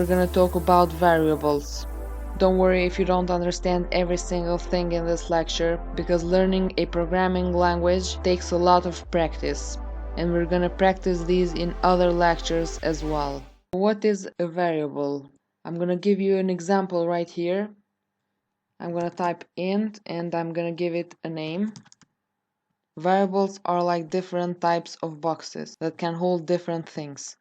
we're gonna talk about variables. Don't worry if you don't understand every single thing in this lecture, because learning a programming language takes a lot of practice, and we're gonna practice these in other lectures as well. What is a variable? I'm gonna give you an example right here. I'm gonna type int and I'm gonna give it a name. Variables are like different types of boxes that can hold different things.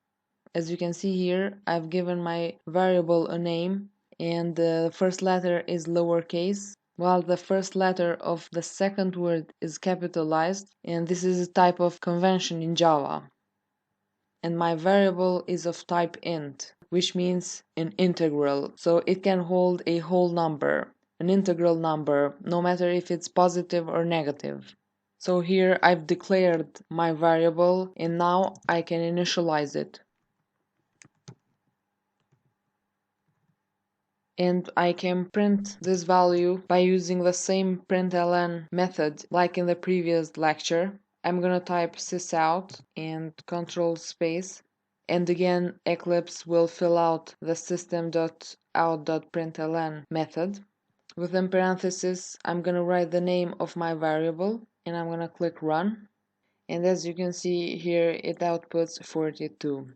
As you can see here, I've given my variable a name, and the first letter is lowercase, while the first letter of the second word is capitalized, and this is a type of convention in Java. And my variable is of type int, which means an integral, so it can hold a whole number, an integral number, no matter if it's positive or negative. So here I've declared my variable, and now I can initialize it. And I can print this value by using the same println method like in the previous lecture. I'm gonna type sysout and control space, and again Eclipse will fill out the system.out.println method. Within parentheses, I'm gonna write the name of my variable, and I'm gonna click run, and as you can see here it outputs 42.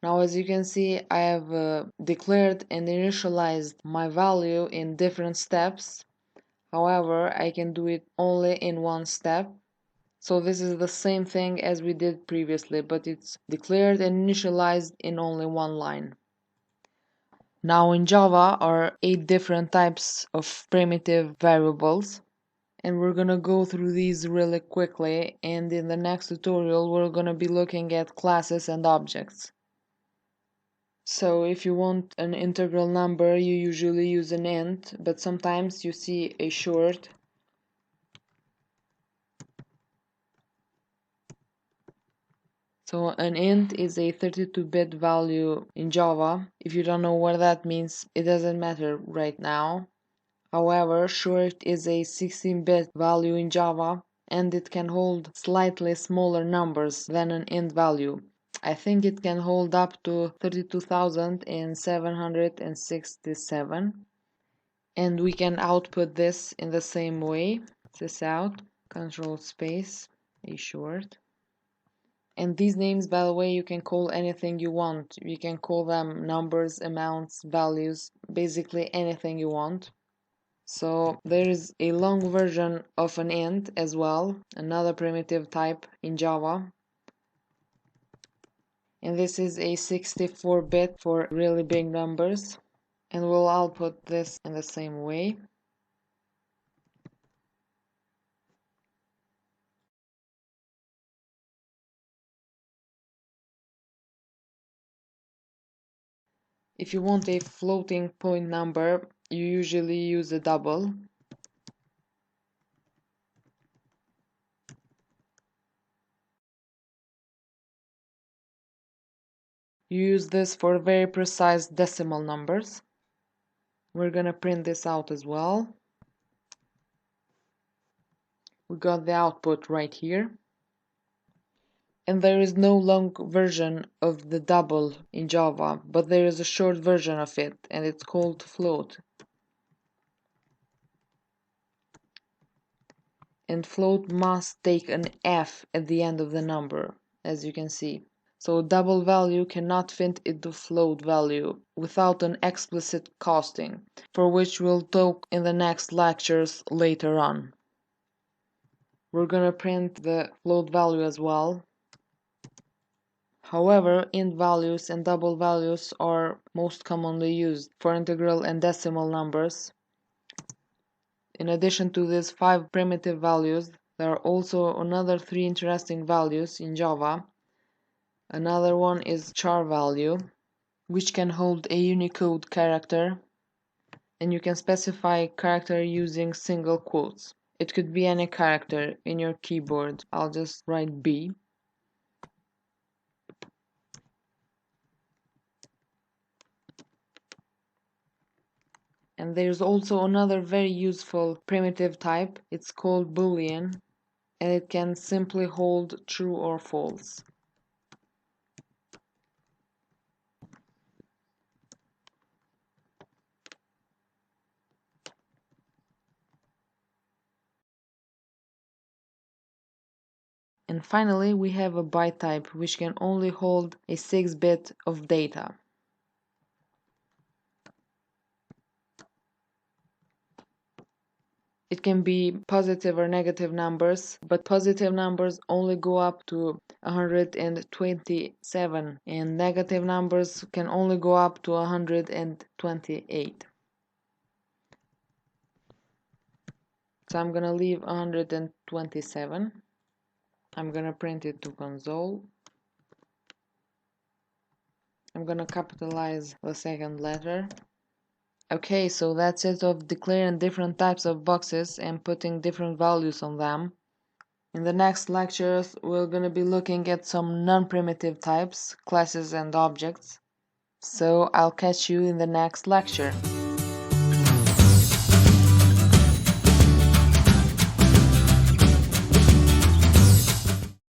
Now, as you can see, I have declared and initialized my value in different steps. However, I can do it only in one step. So this is the same thing as we did previously, but it's declared and initialized in only one line. Now in Java are 8 different types of primitive variables, and we're gonna go through these really quickly, and in the next tutorial we're gonna be looking at classes and objects. So if you want an integral number, you usually use an int, but sometimes you see a short. So an int is a 32-bit value in Java. If you don't know what that means, it doesn't matter right now. However, short is a 16-bit value in Java, and it can hold slightly smaller numbers than an int value. I think it can hold up to 32,767. And we can output this in the same way. Sysout, control space, a short. And these names, by the way, you can call anything you want. You can call them numbers, amounts, values, basically anything you want. So there is a long version of an int as well, another primitive type in Java. And this is a 64-bit for really big numbers. And we'll output this in the same way. If you want a floating point number, you usually use a double. You use this for very precise decimal numbers. We're gonna print this out as well. We got the output right here. And there is no long version of the double in Java, but there is a short version of it, and it's called float. And float must take an F at the end of the number, as you can see. So double value cannot fit into float value without an explicit casting, for which we'll talk in the next lectures later on. We're gonna print the float value as well. However, int values and double values are most commonly used for integral and decimal numbers. In addition to these 5 primitive values, there are also another 3 interesting values in Java. Another one is char value, which can hold a Unicode character, and you can specify character using single quotes. It could be any character in your keyboard. I'll just write B. And there's also another very useful primitive type. It's called Boolean, and it can simply hold true or false. And finally, we have a byte type, which can only hold a 6-bit of data. It can be positive or negative numbers, but positive numbers only go up to 127, and negative numbers can only go up to 128. So I'm gonna leave 127. I'm gonna print it to console. I'm gonna capitalize the second letter. Okay, so that's it of declaring different types of boxes and putting different values on them. In the next lectures, we're gonna be looking at some non-primitive types, classes and objects. So I'll catch you in the next lecture.